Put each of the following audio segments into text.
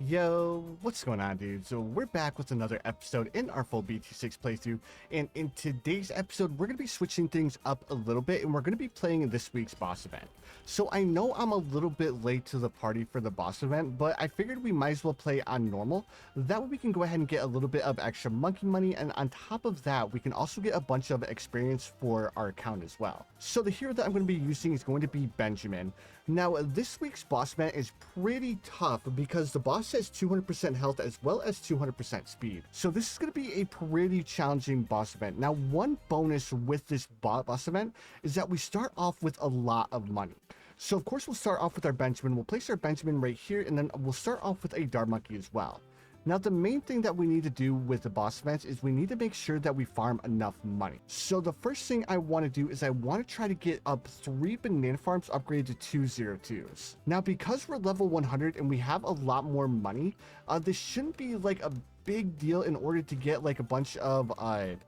Yo, what's going on, dude? So we're back with another episode in our full BT6 playthrough, and in today's episode we're going to be switching things up a little bit, and we're going to be playing this week's boss event. So I know I'm a little bit late to the party for the boss event, but I figured we might as well play on normal. That way we can go ahead and get a little bit of extra monkey money, and on top of that we can also get a bunch of experience for our account as well. So the hero that I'm going to be using is going to be Benjamin. Now this week's boss event is pretty tough because the boss has 200% health as well as 200% speed. So this is going to be a pretty challenging boss event. Now, one bonus with this boss event is that we start off with a lot of money. So of course we'll start off with our Benjamin. We'll place our Benjamin right here, and then we'll start off with a Dart Monkey as well. Now, the main thing that we need to do with the boss events is we need to make sure that we farm enough money. So the first thing I want to do is I want to try to get up 3 banana farms upgraded to 202s. Now, because we're level 100 and we have a lot more money, this shouldn't be like a big deal in order to get like a bunch of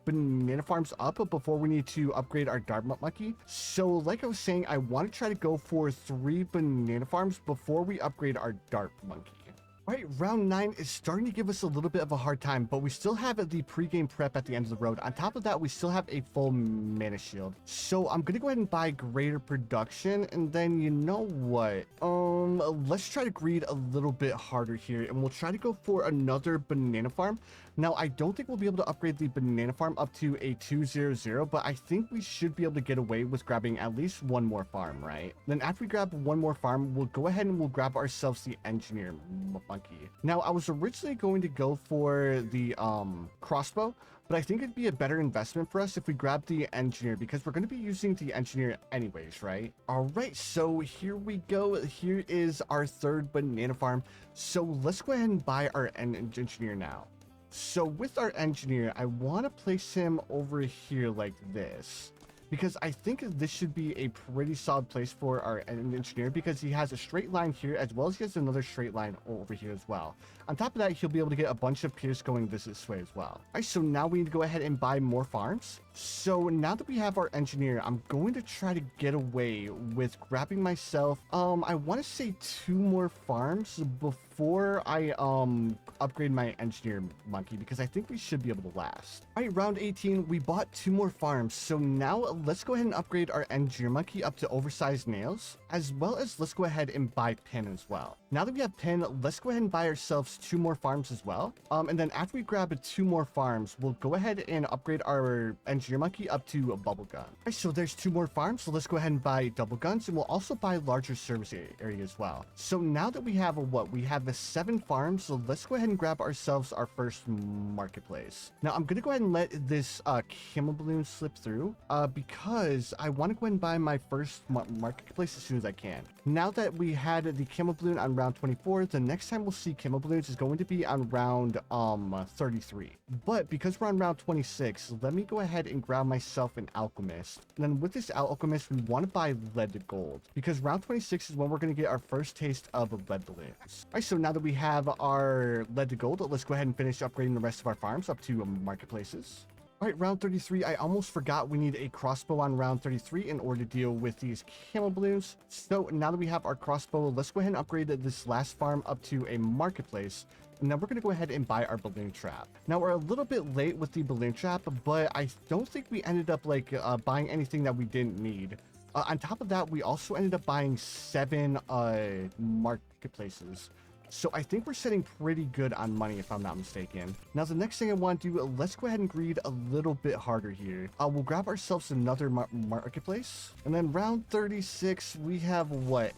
banana farms up before we need to upgrade our Dart Monkey. So like I was saying, I want to try to go for 3 banana farms before we upgrade our Dart Monkey. Alright, round 9 is starting to give us a little bit of a hard time, but we still have the pre-game prep at the end of the road. On top of that, we still have a full mana shield. So I'm gonna go ahead and buy greater production, and then you know what? Let's try to greed a little bit harder here, and we'll try to go for another banana farm. Now, I don't think we'll be able to upgrade the banana farm up to a 200, but I think we should be able to get away with grabbing at least one more farm, right? Then after we grab one more farm, we'll go ahead and we'll grab ourselves the engineer monkey. Now, I was originally going to go for the crossbow, but I think it'd be a better investment for us if we grab the engineer, because we're going to be using the engineer anyways, right? All right, so here we go. Here is our 3rd banana farm. So let's go ahead and buy our engineer now. So with our engineer, I want to place him over here like this, because I think this should be a pretty solid place for our engineer, because he has a straight line here as well as he has another straight line over here as well. On top of that, he'll be able to get a bunch of pierce going this way as well. All right, so now we need to go ahead and buy more farms. So now that we have our engineer, I'm going to try to get away with grabbing myself, I want to say 2 more farms before I upgrade my engineer monkey, because I think we should be able to last. All right, round 18, we bought 2 more farms. So now let's go ahead and upgrade our engineer monkey up to oversized nails, as well as let's go ahead and buy pin as well. Now that we have pin, let's go ahead and buy ourselves 2 more farms as well. And then after we grab 2 more farms, we'll go ahead and upgrade our engineer monkey up to a bubble gun. All right, so there's 2 more farms, so let's go ahead and buy double guns, and we'll also buy larger service area as well. So now that we have we have the 7 farms, so let's go ahead and grab ourselves our first marketplace. Now I'm gonna go ahead and let this camel balloon slip through because I want to go ahead and buy my first marketplace as soon as I can. Now that we had the camel balloon on round 24, the next time we'll see camel balloons is going to be on round 33. But because we're on round 26, let me go ahead and grab myself an alchemist. And then with this alchemist, we want to buy lead to gold, because round 26 is when we're going to get our first taste of lead balloons. All right, so now that we have our lead to gold, let's go ahead and finish upgrading the rest of our farms up to marketplaces. All right, round 33, I almost forgot we need a crossbow on round 33 in order to deal with these camel balloons. So now that we have our crossbow, let's go ahead and upgrade this last farm up to a marketplace. And now we're going to go ahead and buy our balloon trap. Now we're a little bit late with the balloon trap, but I don't think we ended up like buying anything that we didn't need. On top of that, we also ended up buying 7 marketplaces. So I think we're sitting pretty good on money, if I'm not mistaken. Now, the next thing I want to do, let's go ahead and greed a little bit harder here. We'll grab ourselves another marketplace. And then round 36, we have,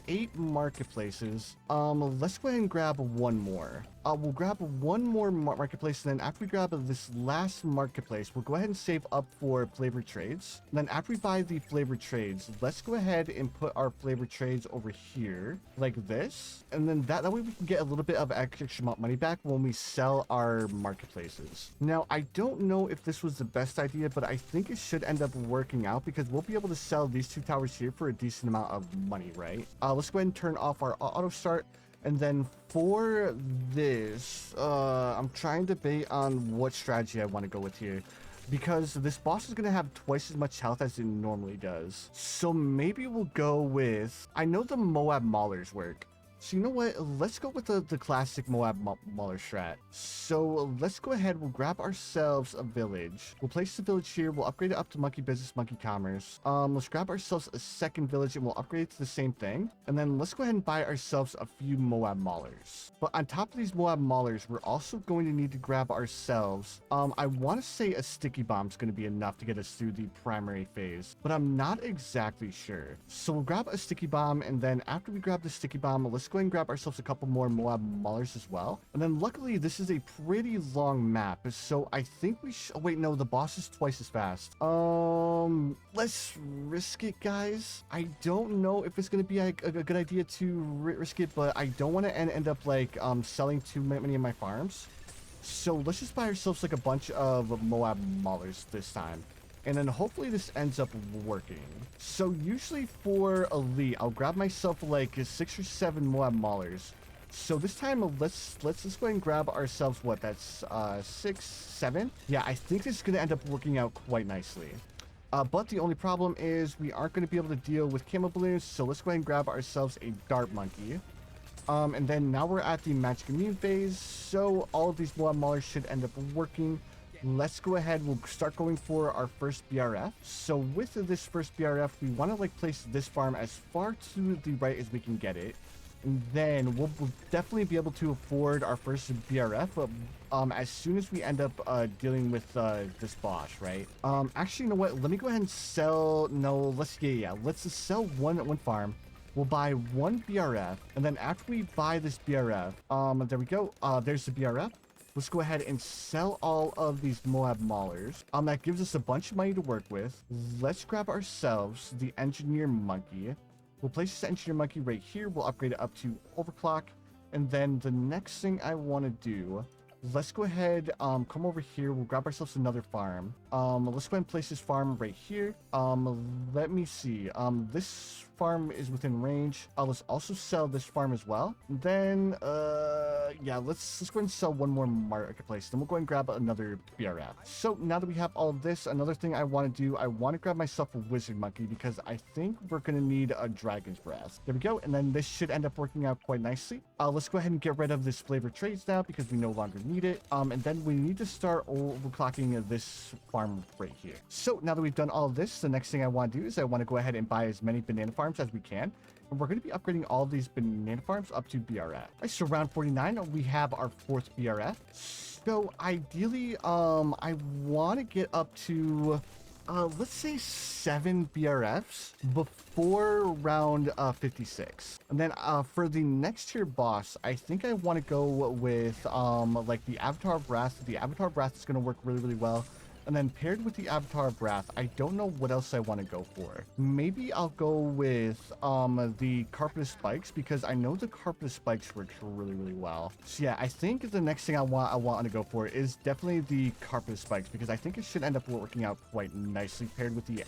8 marketplaces. Let's go ahead and grab 1 more. We'll grab 1 more marketplace, and then after we grab this last marketplace, we'll go ahead and save up for flavored trades. And then after we buy the flavored trades, let's go ahead and put our flavored trades over here, like this. And then that way we can get a little bit of extra money back when we sell our marketplaces. Now, I don't know if this was the best idea, but I think it should end up working out, because we'll be able to sell these 2 towers here for a decent amount of money, right? Let's go ahead and turn off our auto start. And then for this, I'm trying to debate on what strategy I want to go with here, because this boss is going to have twice as much health as it normally does. So maybe we'll go with, I know the Moab Maulers work. So you know what? Let's go with the classic Moab Mauler strat. So let's go ahead. We'll grab ourselves a village. We'll place the village here. We'll upgrade it up to monkey business, monkey commerce. Let's grab ourselves a second village and we'll upgrade it to the same thing. And then let's go ahead and buy ourselves a few Moab Maulers. But on top of these Moab Maulers, we're also going to need to grab ourselves, I want to say a sticky bomb is going to be enough to get us through the primary phase, but I'm not exactly sure. So we'll grab a sticky bomb, and then after we grab the sticky bomb, let's go ahead and grab ourselves a couple more Moab Maulers as well. And then luckily, this is a pretty long map, so I think we should... Oh, wait, no, the boss is twice as fast. Let's risk it, guys. I don't know if it's going to be a good idea to risk it, but I don't want to end up like selling too many of my farms. So let's just buy ourselves like a bunch of Moab Maulers this time. And then hopefully this ends up working. So usually for Elite, I'll grab myself like 6 or 7 Moab Maulers. So this time, let's go ahead and grab ourselves, what, that's 6, 7? Yeah, I think this is going to end up working out quite nicely. But the only problem is we aren't going to be able to deal with camo balloons, so let's go ahead and grab ourselves a dart monkey. And then now we're at the magic immune phase, so all of these Moab Maulers should end up working. Let's go ahead, we'll start going for our first BRF. So with this first BRF, we want to like place this farm as far to the right as we can get it. And then we'll definitely be able to afford our first BRF as soon as we end up dealing with this boss, right? Actually, you know what? Let me go ahead and sell... No, let's just sell one farm. We'll buy 1 BRF, and then after we buy this BRF, there we go. There's the BRF. Let's go ahead and sell all of these Moab Maulers. That gives us a bunch of money to work with. Let's grab ourselves the engineer monkey. We'll place this engineer monkey right here. We'll upgrade it up to overclock. And then the next thing I want to do, let's go ahead, come over here. We'll grab ourselves another farm. Let's go ahead and place this farm right here. Let me see. This farm is within range. Let's also sell this farm as well. Then, yeah, let's go ahead and sell one more marketplace. Then we'll go ahead and grab another BRF. So now that we have all of this, another thing I want to do, I want to grab myself a wizard monkey because I think we're going to need a dragon's breath. There we go. And then this should end up working out quite nicely. Let's go ahead and get rid of this flavor trades now because we no longer need it. And then we need to start overclocking this farm right here. So now that we've done all of this, the next thing I want to do is I want to go ahead and buy as many banana farms as we can. And we're going to be upgrading all of these banana farms up to BRF. Right, so round 49, we have our 4th BRF. So ideally, I want to get up to, let's say 7 BRFs before round 56. And then for the next tier boss, I think I want to go with like the Avatar of Wrath. The Avatar of Wrath is going to work really, really well. And then paired with the Avatar of Wrath, I don't know what else I want to go for. Maybe I'll go with the Carpet Spikes because I know the Carpet Spikes work really, really well. So yeah, I think the next thing I want to go for is definitely the Carpet Spikes because I think it should end up working out quite nicely paired with the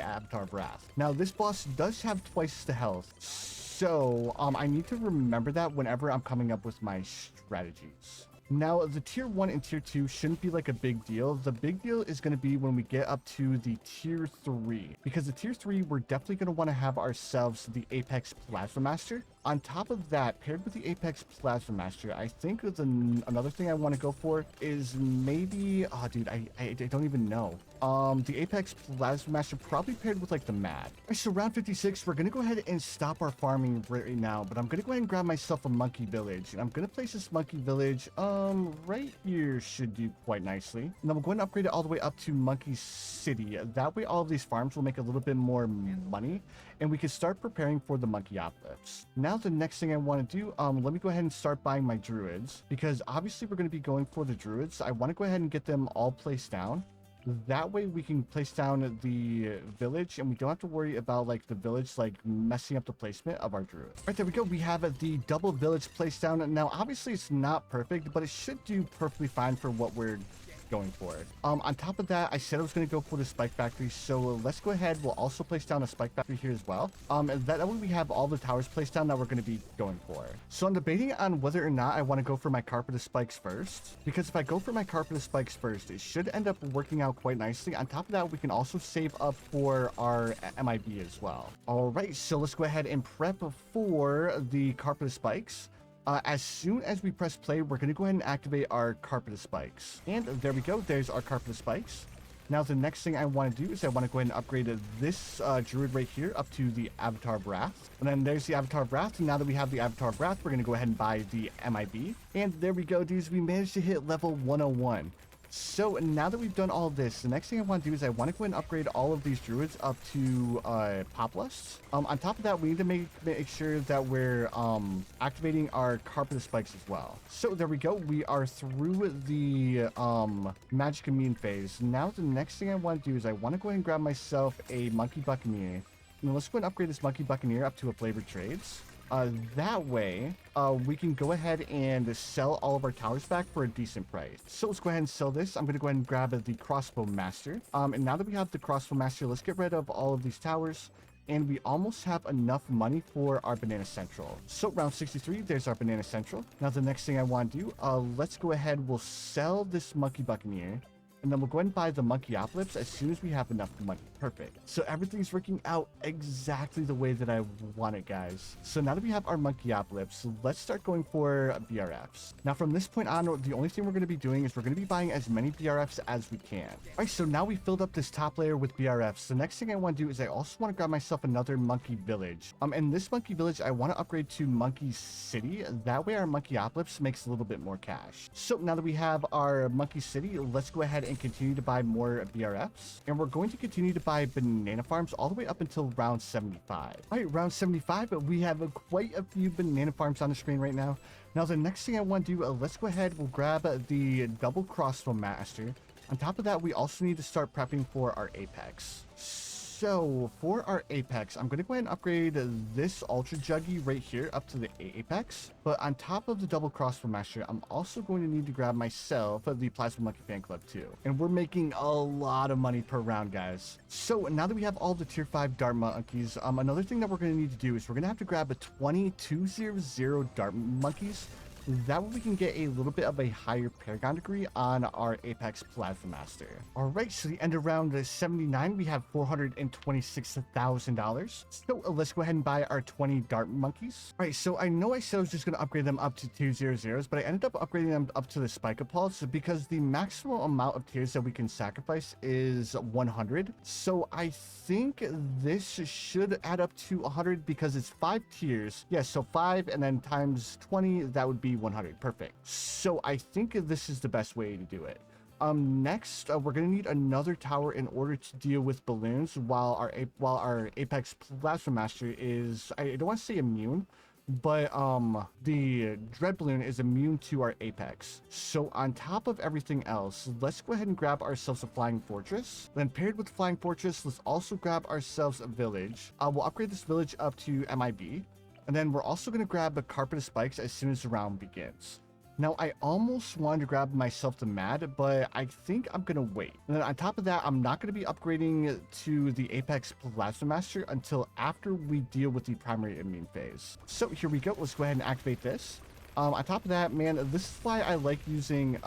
Avatar of Wrath. Now, this boss does have twice the health. So I need to remember that whenever I'm coming up with my strategies. Now, the tier 1 and tier 2 shouldn't be like a big deal. The big deal is going to be when we get up to the tier 3. Because the tier 3, we're definitely going to want to have ourselves the Apex Plasma Master. On top of that, paired with the Apex Plasma Master, I think another thing I want to go for is maybe... Oh, dude, I don't even know. The Apex Plasma Master probably paired with like the Mad. Right, so round 56, we're going to go ahead and stop our farming right now. But I'm going to go ahead and grab myself a monkey village. And I'm going to place this monkey village right here should do quite nicely. And then we'll go ahead and upgrade it all the way up to Monkey City. That way all of these farms will make a little bit more money. And we can start preparing for the monkey apocalypse. Now the next thing I want to do, let me go ahead and start buying my druids because obviously we're going to be going for the druids. I want to go ahead and get them all placed down. That way we can place down the village and we don't have to worry about like the village like messing up the placement of our druid. Right, there we go. We have the double village placed down. Now obviously it's not perfect, but it should do perfectly fine for what we're going for. On top of that, I said I was going to go for the spike factory, so let's go ahead. We'll also place down a spike factory here as well. And that way we have all the towers placed down that we're going to be going for. So I'm debating on whether or not I want to go for my carpet of spikes first, because if I go for my carpet of spikes first, it should end up working out quite nicely. On top of that, we can also save up for our MIB as well. All right, so let's go ahead and prep for the carpet of spikes. As soon as we press play, we're going to go ahead and activate our carpet of spikes. And there we go. There's our carpet of spikes. Now, the next thing I want to do is I want to go ahead and upgrade this druid right here up to the Avatar of Wrath. And then there's the Avatar of Wrath. And now that we have the Avatar of Wrath, we're going to go ahead and buy the MIB. And there we go, dudes. We managed to hit level 101. So now that we've done all of this, the next thing I want to do is I want to go ahead and upgrade all of these druids up to Poplusts. On top of that, we need to make sure that we're activating our carpet of spikes as well. So there we go. We are through the magic immune phase. Now the next thing I want to do is I want to go ahead and grab myself a monkey buccaneer. Now let's go ahead and upgrade this monkey buccaneer up to a flavored trades. That way, we can go ahead and sell all of our towers back for a decent price. So let's go ahead and sell this. I'm going to go ahead and grab the crossbow master. And now that we have the crossbow master, let's get rid of all of these towers. And we almost have enough money for our banana central. So round 63, there's our banana central. Now the next thing I want to do, let's go ahead. We'll sell this monkey buccaneer. And then we'll go ahead and buy the monkey apocalypse as soon as we have enough money. Perfect. So everything's working out exactly the way that I want it, guys. So now that we have our monkey apocalypse, let's start going for BRFs. Now from this point on, the only thing we're going to be doing is we're going to be buying as many BRFs as we can. All right, so now we filled up this top layer with BRFs. The next thing I want to do is I also want to grab myself another monkey village. And this monkey village, I want to upgrade to monkey city. That way our monkey apocalypse makes a little bit more cash. So now that we have our monkey city, let's go ahead and continue to buy more BRFs. And we're going to continue to buy banana farms all the way up until round 75. All right, round 75, but we have quite a few banana farms on the screen right now. Now, the next thing I want to do, let's go ahead, we'll grab the double crossbow master. On top of that, we also need to start prepping for our apex. So for our apex, I'm going to go ahead and upgrade this ultra juggy right here up to the apex. But on top of the double crossbow master, I'm also going to need to grab myself the plasma monkey fan club too. And we're making a lot of money per round, guys. So now that we have all the tier 5 dart monkeys, another thing that we're going to need to do is we're going to have to grab a 2200 dart monkeys. That way we can get a little bit of a higher paragon degree on our Apex Plasma Master. All right, so the end of round 79, we have $426,000. So let's go ahead and buy our 20 dart monkeys. All right, so I know I said I was just going to upgrade them up to 200s, but I ended up upgrading them up to the Spike-a-Pulse because the maximum amount of tiers that we can sacrifice is 100. So I think this should add up to 100 because it's 5 tiers. Yeah, so 5 and then times 20, that would be 100. Perfect. So I think this is the best way to do it. Next, we're going to need another tower in order to deal with balloons while our Apex Plasma Master is, I don't want to say immune, but the Dreadbloon is immune to our Apex. So on top of everything else, let's go ahead and grab ourselves a Flying Fortress. Then paired with Flying Fortress, let's also grab ourselves a village. We'll upgrade this village up to MIB. And then we're also going to grab a Carpet of Spikes as soon as the round begins. Now, I almost wanted to grab myself the Mad, but I think I'm going to wait. And then on top of that, I'm not going to be upgrading to the Apex Plasma Master until after we deal with the primary immune phase. So here we go. Let's go ahead and activate this. On top of that, man, this is why I like using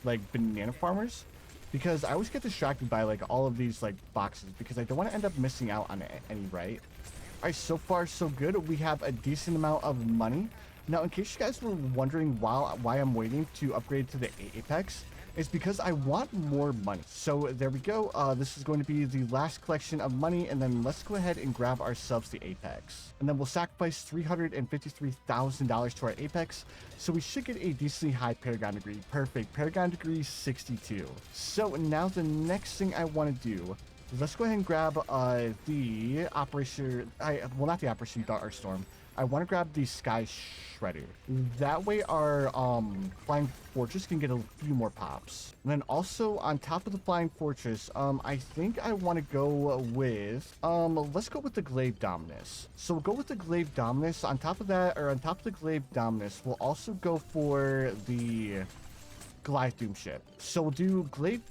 like banana farmers, because I always get distracted by like all of these like boxes because I don't want to end up missing out on any, right? All right, so far so good. We have a decent amount of money. Now, in case you guys were wondering why I'm waiting to upgrade to the Apex, it's because I want more money. So there we go. This is going to be the last collection of money, and then let's go ahead and grab ourselves the Apex. And then we'll sacrifice $353,000 to our Apex, so we should get a decently high Paragon degree. Perfect. Paragon degree 62. So now the next thing I want to do, let's go ahead and grab the Operation... well, not the Operation Dart Storm. I want to grab the Sky Shredder. That way our Flying Fortress can get a few more pops. And then also on top of the Flying Fortress, I think I want to go with... let's go with the Glaive Dominus. So we'll go with the Glaive Dominus. On top of that, or on top of the Glaive Dominus, we'll also go for the... Goliath Doom ship. So we'll do Glaive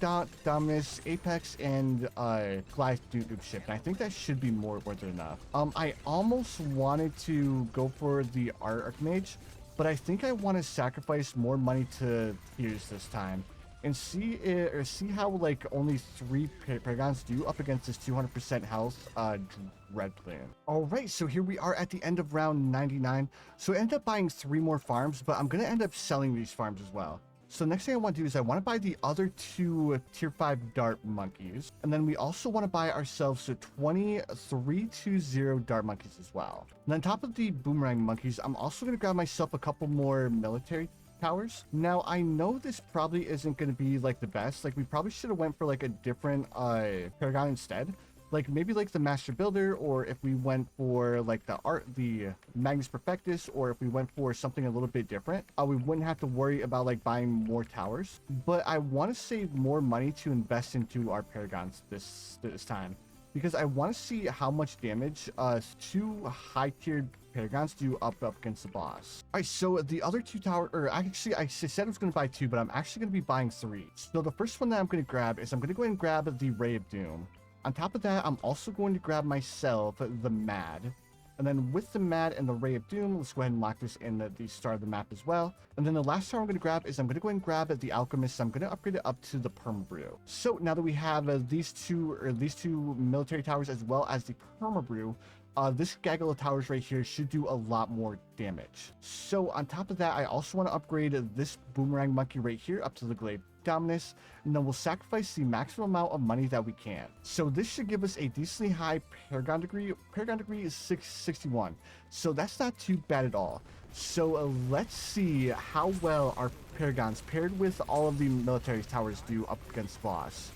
Dominus, Apex, and Goliath Doom ship. And I think that should be more worth it enough. I almost wanted to go for the Archmage, but I think I want to sacrifice more money to tiers this time and see how like only 3 paragons do up against this 200% health Dreadbloon. All right, so here we are at the end of round 99. So I ended up buying 3 more farms, but I'm gonna end up selling these farms as well. So next thing I want to do is I want to buy the other 2 tier 5 dart monkeys. And then we also want to buy ourselves 2320 dart monkeys as well. And on top of the boomerang monkeys, I'm also going to grab myself a couple more military towers. Now, I know this probably isn't going to be like the best. Like we probably should have went for like a different paragon instead. Like maybe like the Master Builder, or if we went for like the Magnus Perfectus, or if we went for something a little bit different, we wouldn't have to worry about like buying more towers. But I want to save more money to invest into our paragons this time, because I want to see how much damage 2 high-tiered paragons do up against the boss. All right, so the other 2 tower, or actually I said I was going to buy 2, but I'm actually going to be buying 3. So the first one that I'm going to grab is I'm going to go ahead and grab the Ray of Doom. On top of that, I'm also going to grab myself the Mad. And then with the Mad and the Ray of Doom, let's go ahead and lock this in the start of the map as well. And then the last tower I'm going to grab is I'm going to go ahead and grab the Alchemist. I'm going to upgrade it up to the Permabrew. So now that we have these two military towers as well as the Permabrew, this gaggle of towers right here should do a lot more damage. So on top of that, I also want to upgrade this boomerang monkey right here up to the Glaive Dominus, and then we'll sacrifice the maximum amount of money that we can. So this should give us a decently high paragon degree. Paragon degree is 661, so that's not too bad at all. So let's see how well our paragons paired with all of the military towers do up against boss.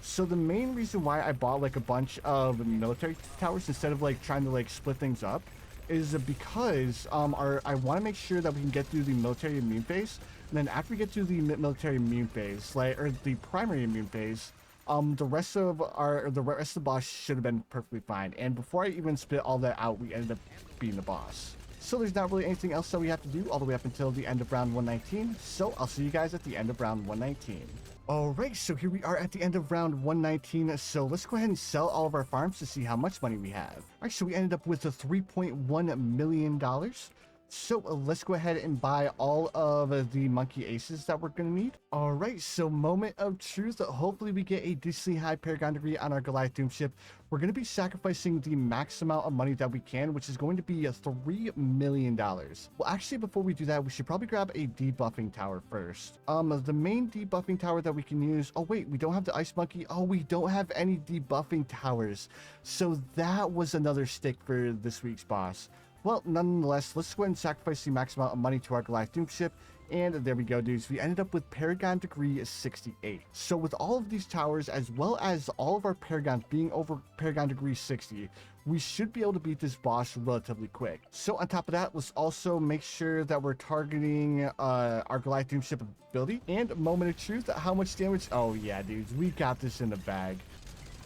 So the main reason why I bought like a bunch of military towers instead of like trying to like split things up is because I want to make sure that we can get through the military immune phase. And then after we get to the military immune phase, or the primary immune phase, the rest of the boss should have been perfectly fine. And before I even spit all that out, we ended up beating the boss. So there's not really anything else that we have to do all the way up until the end of round 119. So I'll see you guys at the end of round 119. All right, so here we are at the end of round 119. So let's go ahead and sell all of our farms to see how much money we have. All right, so we ended up with a $3.1 million. So let's go ahead and buy all of the monkey aces that we're going to need. All right, so moment of truth. Hopefully we get a decently high paragon degree on our Goliath Doom ship. We're going to be sacrificing the max amount of money that we can, which is going to be $3 million. Well, actually, before we do that, we should probably grab a debuffing tower first. The main debuffing tower that we can use. Oh, wait, we don't have the ice monkey. Oh, we don't have any debuffing towers. So that was another stick for this week's boss. Well, nonetheless, let's go ahead and sacrifice the max amount of money to our Goliath Doom ship. And there we go, dudes. We ended up with Paragon Degree 68. So with all of these towers, as well as all of our Paragons being over Paragon Degree 60, we should be able to beat this boss relatively quick. So on top of that, let's also make sure that we're targeting our Goliath Doom ship ability. And moment of truth, how much damage? Oh yeah, dudes, we got this in the bag.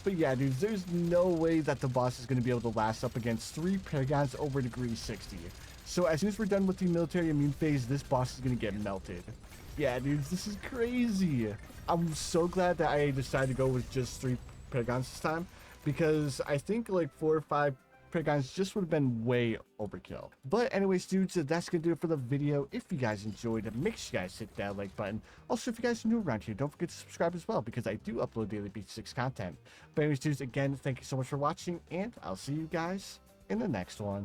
But yeah, dudes, there's no way that the boss is going to be able to last up against 3 Paragons over degree 60. So as soon as we're done with the military immune phase, this boss is going to get melted. Yeah, dudes, this is crazy. I'm so glad that I decided to go with just 3 Paragons this time, because I think like 4 or 5 Paragons just would have been way overkill. But anyways, dudes, that's gonna do it for the video. If you guys enjoyed it, make sure you guys hit that like button. Also, if you guys are new around here, don't forget to subscribe as well, because I do upload daily BT6 content. But anyways, dudes, again, thank you so much for watching, and I'll see you guys in the next one.